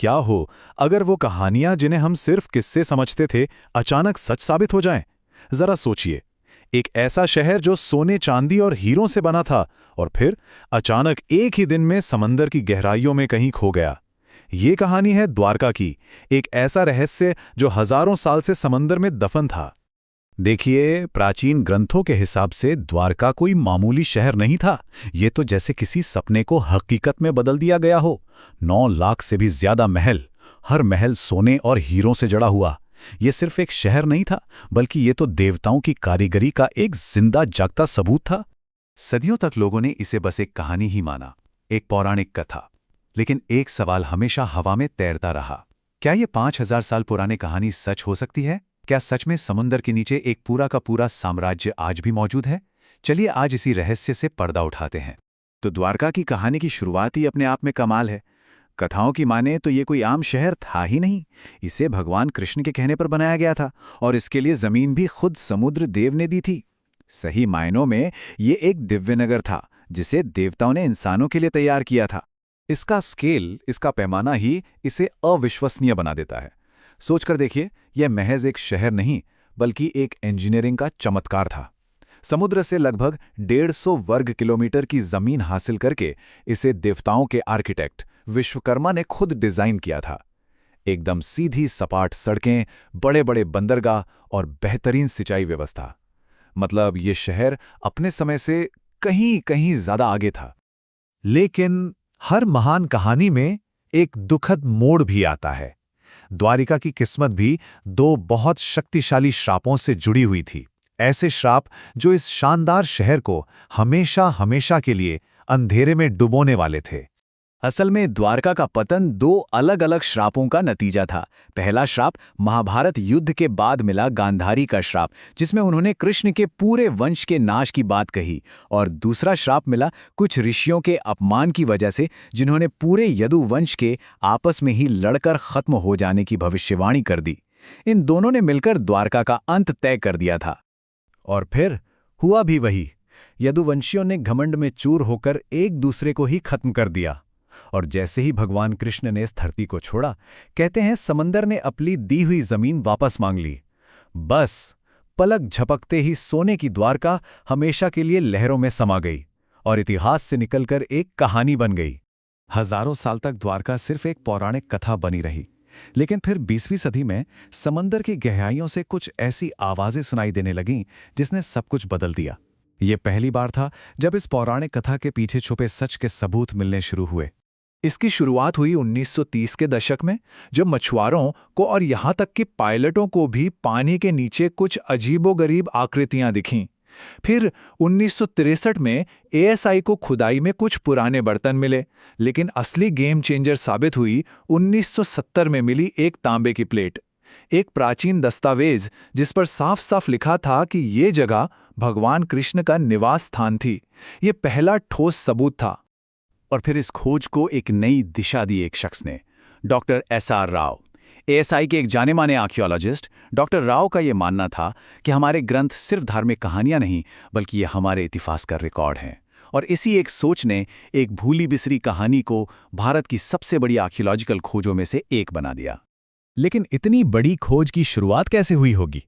क्या हो अगर वो कहानियां जिन्हें हम सिर्फ किस्से समझते थे अचानक सच साबित हो जाएं? जरा सोचिए, एक ऐसा शहर जो सोने चांदी और हीरों से बना था और फिर अचानक एक ही दिन में समंदर की गहराइयों में कहीं खो गया। ये कहानी है द्वारका की, एक ऐसा रहस्य जो हजारों साल से समंदर में दफन था। देखिए, प्राचीन ग्रंथों के हिसाब से द्वारका कोई मामूली शहर नहीं था। ये तो जैसे किसी सपने को हकीकत में बदल दिया गया हो। 9 लाख से भी ज्यादा महल, हर महल सोने और हीरों से जड़ा हुआ। ये सिर्फ एक शहर नहीं था, बल्कि ये तो देवताओं की कारीगरी का एक जिंदा जागता सबूत था। सदियों तक लोगों ने इसे बस एक कहानी ही माना, एक पौराणिक कथा। लेकिन एक सवाल हमेशा हवा में तैरता रहा, क्या ये 5000 साल पुरानी कहानी सच हो सकती है? क्या सच में समुद्र के नीचे एक पूरा का पूरा साम्राज्य आज भी मौजूद है? चलिए आज इसी रहस्य से पर्दा उठाते हैं। तो द्वारका की कहानी की शुरुआत ही अपने आप में कमाल है। कथाओं की माने तो ये कोई आम शहर था ही नहीं। इसे भगवान कृष्ण के कहने पर बनाया गया था और इसके लिए जमीन भी खुद समुद्र देव ने दी थी। सही मायनों में ये एक दिव्य नगर था जिसे देवताओं ने इंसानों के लिए तैयार किया था। इसका स्केल, इसका पैमाना ही इसे अविश्वसनीय बना देता है। सोचकर देखिए, यह महज एक शहर नहीं बल्कि एक इंजीनियरिंग का चमत्कार था। समुद्र से लगभग 150 वर्ग किलोमीटर की जमीन हासिल करके इसे देवताओं के आर्किटेक्ट विश्वकर्मा ने खुद डिजाइन किया था। एकदम सीधी सपाट सड़कें, बड़े बड़े बंदरगाह और बेहतरीन सिंचाई व्यवस्था। मतलब ये शहर अपने समय से कहीं कहीं ज्यादा आगे था। लेकिन हर महान कहानी में एक दुखद मोड़ भी आता है। द्वारिका की किस्मत भी 2 बहुत शक्तिशाली श्रापों से जुड़ी हुई थी। ऐसे श्राप जो इस शानदार शहर को हमेशा हमेशा के लिए अंधेरे में डुबोने वाले थे। असल में द्वारका का पतन 2 अलग अलग श्रापों का नतीजा था। पहला श्राप महाभारत युद्ध के बाद मिला गांधारी का श्राप, जिसमें उन्होंने कृष्ण के पूरे वंश के नाश की बात कही, और दूसरा श्राप मिला कुछ ऋषियों के अपमान की वजह से, जिन्होंने पूरे यदु वंश के आपस में ही लड़कर खत्म हो जाने की भविष्यवाणी कर दी। इन दोनों ने मिलकर द्वारका का अंत तय कर दिया था। और फिर हुआ भी वही। यदुवंशियों ने घमंड में चूर होकर एक दूसरे को ही खत्म कर दिया। और जैसे ही भगवान कृष्ण ने इस धरती को छोड़ा, कहते हैं समंदर ने अपनी दी हुई जमीन वापस मांग ली। बस पलक झपकते ही सोने की द्वारका हमेशा के लिए लहरों में समा गई और इतिहास से निकलकर एक कहानी बन गई। हजारों साल तक द्वारका सिर्फ एक पौराणिक कथा बनी रही। लेकिन फिर 20वीं सदी में समंदर की गहराइयों से कुछ ऐसी आवाजें सुनाई देने लगीं जिसने सब कुछ बदल दिया। ये पहली बार था जब इस पौराणिक कथा के पीछे छुपे सच के सबूत मिलने शुरू हुए। इसकी शुरुआत हुई 1930 के दशक में, जब मछुआरों को और यहां तक कि पायलटों को भी पानी के नीचे कुछ अजीबोगरीब आकृतियां दिखीं। फिर 1963 में एएसआई को खुदाई में कुछ पुराने बर्तन मिले, लेकिन असली गेम चेंजर साबित हुई 1970 में मिली एक तांबे की प्लेट, एक प्राचीन दस्तावेज जिस पर साफ साफ लिखा था कि ये जगह भगवान कृष्ण का निवास स्थान थी। ये पहला ठोस सबूत था। और फिर इस खोज को एक नई दिशा दी एक शख्स ने, डॉक्टर एसआर राव। एएसआई के एक जाने माने आर्कियोलॉजिस्ट डॉक्टर राव का यह मानना था कि हमारे ग्रंथ सिर्फ धार्मिक कहानियां नहीं, बल्कि ये हमारे इतिहास का रिकॉर्ड हैं। और इसी एक सोच ने एक भूली बिसरी कहानी को भारत की सबसे बड़ी आर्कियोलॉजिकल खोजों में से एक बना दिया। लेकिन इतनी बड़ी खोज की शुरुआत कैसे हुई होगी?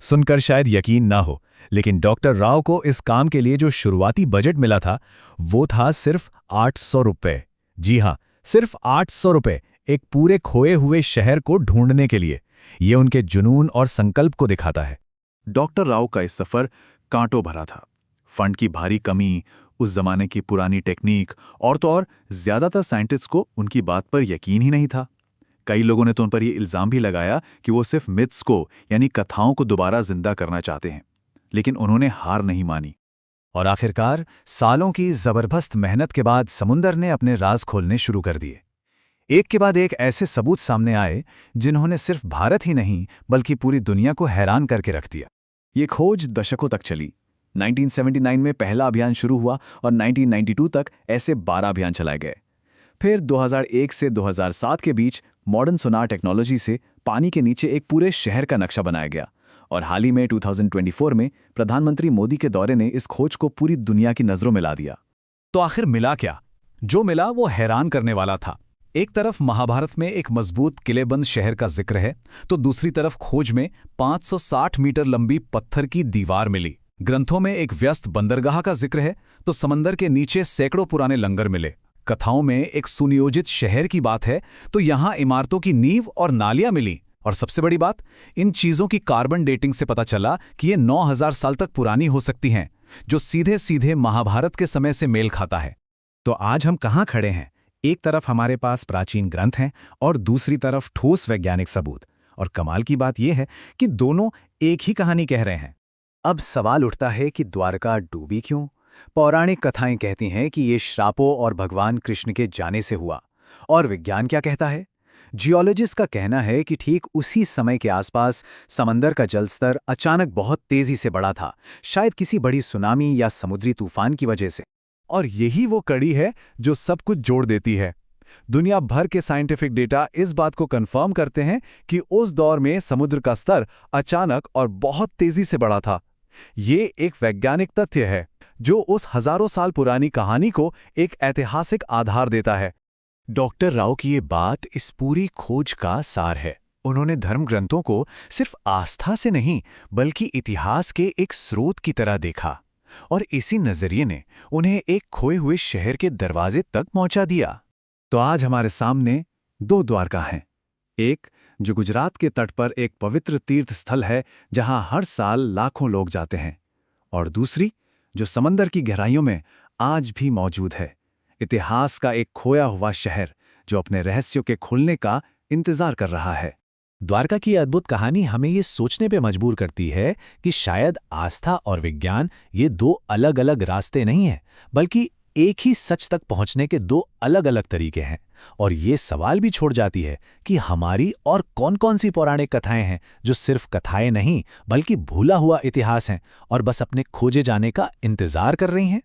सुनकर शायद यकीन ना हो, लेकिन डॉक्टर राव को इस काम के लिए जो शुरुआती बजट मिला था वो था सिर्फ 800 रुपए। जी हां, सिर्फ 800 रुपए, एक पूरे खोए हुए शहर को ढूंढने के लिए। ये उनके जुनून और संकल्प को दिखाता है। डॉक्टर राव का इस सफर कांटों भरा था। फंड की भारी कमी, उस जमाने की पुरानी टेक्निक, और तो और ज्यादातर साइंटिस्ट को उनकी बात पर यकीन ही नहीं था। कई लोगों ने तो उन पर यह इल्जाम भी लगाया कि वो सिर्फ मिथ्स को, यानी कथाओं को दोबारा जिंदा करना चाहते हैं। लेकिन उन्होंने हार नहीं मानी। और आखिरकार सालों की जबरदस्त मेहनत के बाद समुंदर ने अपने राज खोलने शुरू कर दिए। एक के बाद एक ऐसे सबूत सामने आए जिन्होंने सिर्फ भारत ही नहीं बल्कि पूरी दुनिया को हैरान करके रख दिया। ये खोज दशकों तक चली। 1979 में पहला अभियान शुरू हुआ और 1992 तक ऐसे 12 अभियान चलाए गए। फिर 2001 से 2007 के बीच मॉडर्न सोनार टेक्नोलॉजी से पानी के नीचे एक पूरे शहर का नक्शा बनाया गया। और हाल ही में 2024 में प्रधानमंत्री मोदी के दौरे ने इस खोज को पूरी दुनिया की नजरों में ला दिया। तो आखिर मिला क्या? जो मिला वो हैरान करने वाला था। एक तरफ महाभारत में एक मजबूत किलेबंद शहर का जिक्र है, तो दूसरी तरफ खोज में 560 मीटर लंबी पत्थर की दीवार मिली। ग्रंथों में एक व्यस्त बंदरगाह का जिक्र है, तो समंदर के नीचे सैकड़ों पुराने लंगर मिले। कथाओं में एक सुनियोजित शहर की बात है, तो यहाँ इमारतों की नींव और नालियां मिली। और सबसे बड़ी बात, इन चीजों की कार्बन डेटिंग से पता चला कि ये 9000 साल तक पुरानी हो सकती हैं, जो सीधे सीधे महाभारत के समय से मेल खाता है। तो आज हम कहाँ खड़े हैं? एक तरफ हमारे पास प्राचीन ग्रंथ हैं और दूसरी तरफ ठोस वैज्ञानिक सबूत। और कमाल की बात यह है कि दोनों एक ही कहानी कह रहे हैं। अब सवाल उठता है कि द्वारका डूबी क्यों? पौराणिक कथाएं कहती हैं कि ये श्रापों और भगवान कृष्ण के जाने से हुआ। और विज्ञान क्या कहता है? जियोलॉजिस्ट का कहना है कि ठीक उसी समय के आसपास समंदर का जलस्तर अचानक बहुत तेजी से बढ़ा था, शायद किसी बड़ी सुनामी या समुद्री तूफान की वजह से। और यही वो कड़ी है जो सब कुछ जोड़ देती है। दुनिया भर के साइंटिफिक डेटा इस बात को कंफर्म करते हैं कि उस दौर में समुद्र का स्तर अचानक और बहुत तेजी से बढ़ा था। ये एक वैज्ञानिक तथ्य है जो उस हजारों साल पुरानी कहानी को एक ऐतिहासिक आधार देता है। डॉक्टर राव की ये बात इस पूरी खोज का सार है। उन्होंने धर्म ग्रंथों को सिर्फ आस्था से नहीं, बल्कि इतिहास के एक स्रोत की तरह देखा, और इसी नजरिए ने उन्हें एक खोए हुए शहर के दरवाजे तक पहुंचा दिया। तो आज हमारे सामने दो द्वारका हैं। एक जो गुजरात के तट पर एक पवित्र तीर्थ स्थल है जहां हर साल लाखों लोग जाते हैं, और दूसरी जो समंदर की गहराइयों में आज भी मौजूद है, इतिहास का एक खोया हुआ शहर जो अपने रहस्यों के खुलने का इंतजार कर रहा है। द्वारका की अद्भुत कहानी हमें ये सोचने पे मजबूर करती है कि शायद आस्था और विज्ञान ये दो अलग अलग रास्ते नहीं हैं, बल्कि एक ही सच तक पहुंचने के दो अलग अलग तरीके हैं। और ये सवाल भी छोड़ जाती है कि हमारी और कौन-कौन सी पौराणिक कथाएं हैं जो सिर्फ कथाएं नहीं, बल्कि भूला हुआ इतिहास हैं और बस अपने खोजे जाने का इंतजार कर रही हैं।